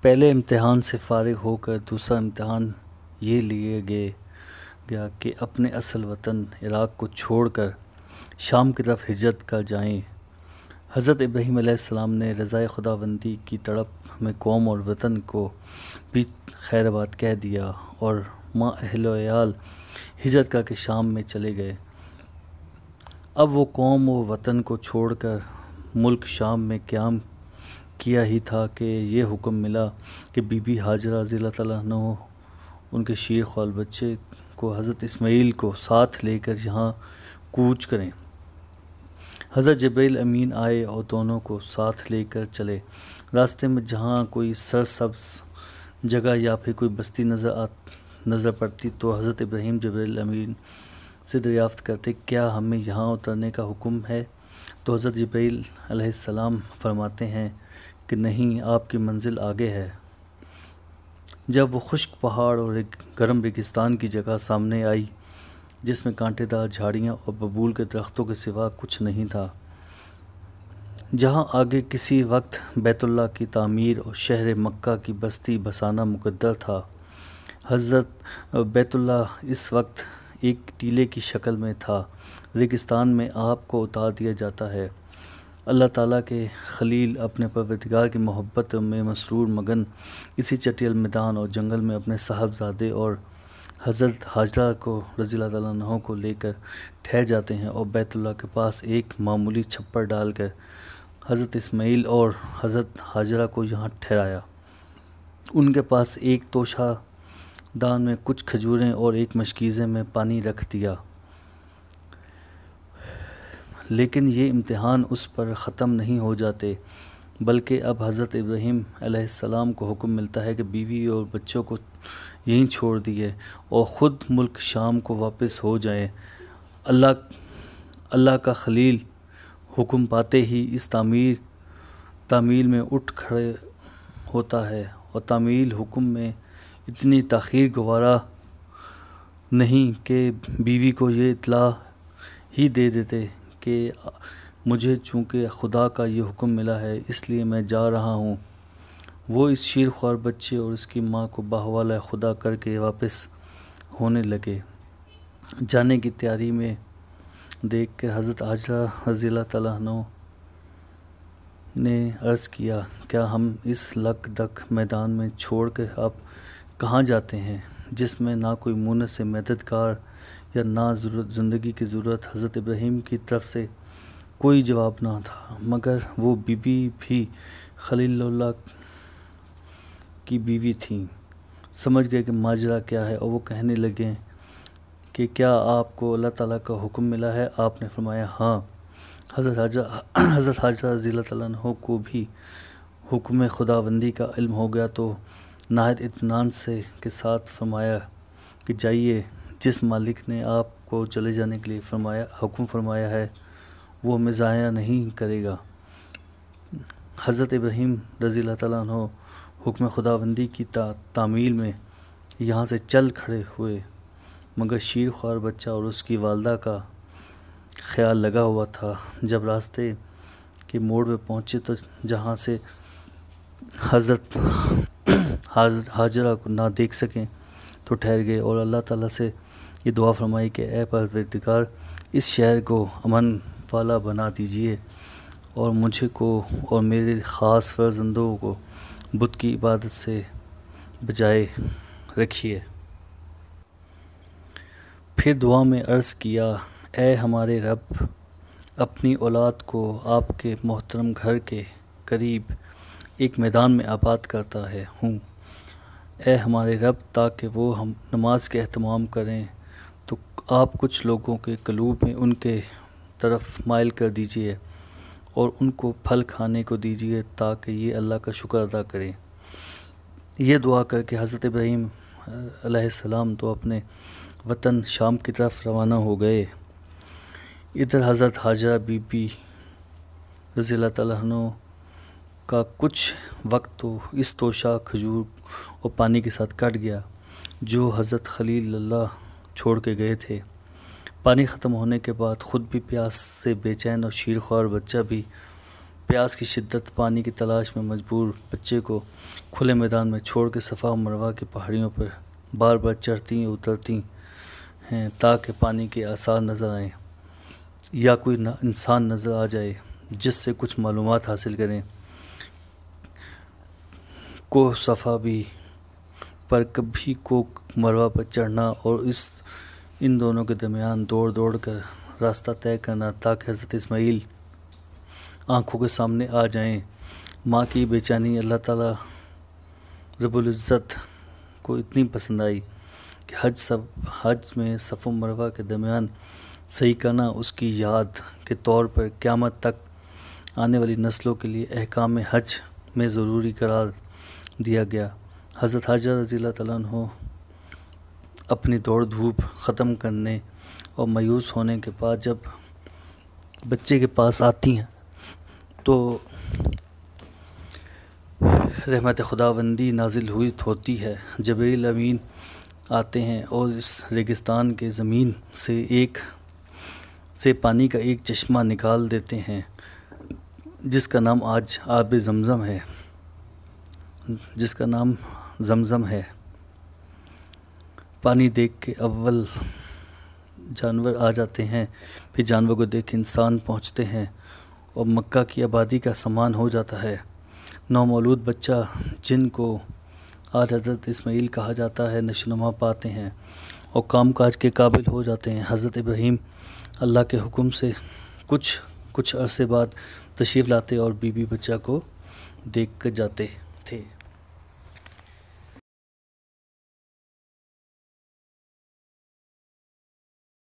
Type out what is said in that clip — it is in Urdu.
پہلے امتحان سے فارغ ہو کر دوسرا امتحان یہ لیے گیا کہ اپنے اصل وطن عراق کو چھوڑ کر شام کی طرف ہجرت کر جائیں۔ حضرت ابراہیم علیہ السلام نے رضائے خداوندی کی تڑپ میں قوم اور وطن کو بھی خیر آباد کہہ دیا اور ماں اہل و عیال ہجرت کر کے شام میں چلے گئے۔ اب وہ قوم و وطن کو چھوڑ کر ملک شام میں قیام کیا ہی تھا کہ یہ حکم ملا کہ بی بی ہاجرہ رضی اللہ تعالیٰ عنہ ان کے شیر خوال بچے کو حضرت اسماعیل کو ساتھ لے کر یہاں کوچ کریں۔ حضرت جبرائیل امین آئے اور دونوں کو ساتھ لے کر چلے۔ راستے میں جہاں کوئی سرسبز جگہ یا پھر کوئی بستی نظر پڑتی تو حضرت ابراہیم جبرائیل امین سے دریافت کرتے کیا ہمیں یہاں اترنے کا حکم ہے؟ تو حضرت جبرائیل علیہ السلام فرماتے ہیں کہ نہیں، آپ کی منزل آگے ہے۔ جب وہ خشک پہاڑ اور ایک گرم ریگستان کی جگہ سامنے آئی جس میں کانٹے دار جھاڑیاں اور ببول کے درختوں کے سوا کچھ نہیں تھا، جہاں آگے کسی وقت بیت اللہ کی تعمیر اور شہر مکہ کی بستی بسانا مقدر تھا، حضرت بیت اللہ اس وقت ایک ٹیلے کی شکل میں تھا۔ ریگستان میں آپ کو اتار دیا جاتا ہے۔ اللہ تعالیٰ کے خلیل اپنے پروردگار کی محبت میں مسرور مگن اسی چٹیل میدان اور جنگل میں اپنے صاحبزادے اور حضرت حاجرہ کو رضی اللہ تعالیٰ عنہ کو لے کر ٹھہر جاتے ہیں اور بیت اللہ کے پاس ایک معمولی چھپر ڈال کر حضرت اسماعیل اور حضرت حاجرہ کو یہاں ٹھہرایا۔ ان کے پاس ایک توشہ دان میں کچھ کھجوریں اور ایک مشکیزے میں پانی رکھ دیا۔ لیکن یہ امتحان اس پر ختم نہیں ہو جاتے، بلکہ اب حضرت ابراہیم علیہ السلام کو حکم ملتا ہے کہ بیوی اور بچوں کو یہیں چھوڑ دیے اور خود ملک شام کو واپس ہو جائیں۔ اللہ کا خلیل حکم پاتے ہی اس تعمیل میں اٹھ کھڑے ہوتا ہے اور تعمیل حکم میں اتنی تاخیر گوارا نہیں کہ بیوی کو یہ اطلاع ہی دے دیتے کہ مجھے چونکہ خدا کا یہ حکم ملا ہے اس لیے میں جا رہا ہوں۔ وہ اس شیر خوار بچے اور اس کی ماں کو بحوالہ خدا کر کے واپس ہونے لگے۔ جانے کی تیاری میں دیکھ کے حضرت حاجرہ رضی اللہ تعالیٰ عنہ نے عرض کیا کیا ہم اس لک دک میدان میں چھوڑ کے آپ کہاں جاتے ہیں جس میں نہ کوئی مونس سے مددگار یا نہ زندگی کی ضرورت؟ حضرت ابراہیم کی طرف سے کوئی جواب نہ تھا، مگر وہ بی بی بھی خلیل اللہ کی بیوی تھیں۔ سمجھ گئے کہ ماجرا کیا ہے اور وہ کہنے لگے کہ کیا آپ کو اللہ تعالیٰ کا حکم ملا ہے؟ آپ نے فرمایا ہاں۔ حضرت حاجرہ رضی اللہ تعالیٰ عنہ کو بھی حکم خداوندی کا علم ہو گیا تو نہایت اطمینان کے ساتھ فرمایا کہ جائیے، جس مالک نے آپ کو چلے جانے کے لیے حکم فرمایا ہے وہ ہمیں ضائع نہیں کرے گا۔ حضرت ابراہیم رضی اللہ تعالیٰ عنہ حکم خداوندی کی تعمیل میں یہاں سے چل کھڑے ہوئے، مگر شیر خوار بچہ اور اس کی والدہ کا خیال لگا ہوا تھا۔ جب راستے کے موڑ پہ پہنچے تو جہاں سے حضرت حاجرہ کو نہ دیکھ سکیں تو ٹھہر گئے اور اللہ تعالیٰ سے یہ دعا فرمائی کہ اے پروردگار، اس شہر کو امن والا بنا دیجیے اور مجھے کو اور میرے خاص فرزندوں کو بت کی عبادت سے بچائے رکھیے۔ پھر دعا میں عرض کیا اے ہمارے رب، اپنی اولاد کو آپ کے محترم گھر کے قریب ایک میدان میں آباد کرتا ہوں، اے ہمارے رب، تاکہ وہ ہم نماز کے اہتمام کریں تو آپ کچھ لوگوں کے قلوب میں ان کے طرف مائل کر دیجیے اور ان کو پھل کھانے کو دیجیے تاکہ یہ اللہ کا شکر ادا کریں۔ یہ دعا کر کے حضرت ابراہیم علیہ السلام تو اپنے وطن شام کی طرف روانہ ہو گئے۔ ادھر حضرت حاجرہ بی بی رضی اللہ تعالیٰ عنہ کا کچھ وقت تو اس توشہ کھجور اور پانی کے ساتھ کٹ گیا جو حضرت خلیل اللہ چھوڑ کے گئے تھے۔ پانی ختم ہونے کے بعد خود بھی پیاس سے بے چین اور شیر خوار بچہ بھی پیاس کی شدت پانی کی تلاش میں مجبور بچے کو کھلے میدان میں چھوڑ کے صفا و مروہ کی پہاڑیوں پر بار بار چڑھتی اترتی ہیں تاکہ پانی کے آثار نظر آئیں یا کوئی انسان نظر آ جائے جس سے کچھ معلومات حاصل کریں۔ کوہ صفا بھی پر کبھی کوہ مروہ پر چڑھنا اور ان دونوں کے درمیان دوڑ کر راستہ طے کرنا تاکہ حضرت اسماعیل آنکھوں کے سامنے آ جائیں۔ ماں کی بے چینی اللہ تعالیٰ رب العزت کو اتنی پسند آئی کہ حج میں صفا و مروہ کے درمیان صحیح کرنا اس کی یاد کے طور پر قیامت تک آنے والی نسلوں کے لیے احکام حج میں ضروری قرار دیا گیا۔ حضرت حاجرہ رضی اللہ تعالیٰ عنہ اپنی دوڑ دھوپ ختم کرنے اور مایوس ہونے کے بعد جب بچے کے پاس آتی ہیں تو رحمت خداوندی نازل ہوتی ہے۔ جبرائیل امین آتے ہیں اور اس ریگستان کے زمین سے پانی کا ایک چشمہ نکال دیتے ہیں جس کا نام آج آب زمزم ہے۔ پانی دیکھ کے اول جانور آ جاتے ہیں، پھر جانور کو دیکھ کے انسان پہنچتے ہیں اور مکہ کی آبادی کا سامان ہو جاتا ہے۔ نومولود بچہ جن کو آج حضرت اسماعیل کہا جاتا ہے نشو و نما پاتے ہیں اور کام کاج کے قابل ہو جاتے ہیں۔ حضرت ابراہیم اللہ کے حکم سے کچھ عرصے بعد تشریف لاتے اور بیوی بچہ کو دیکھ کر جاتے۔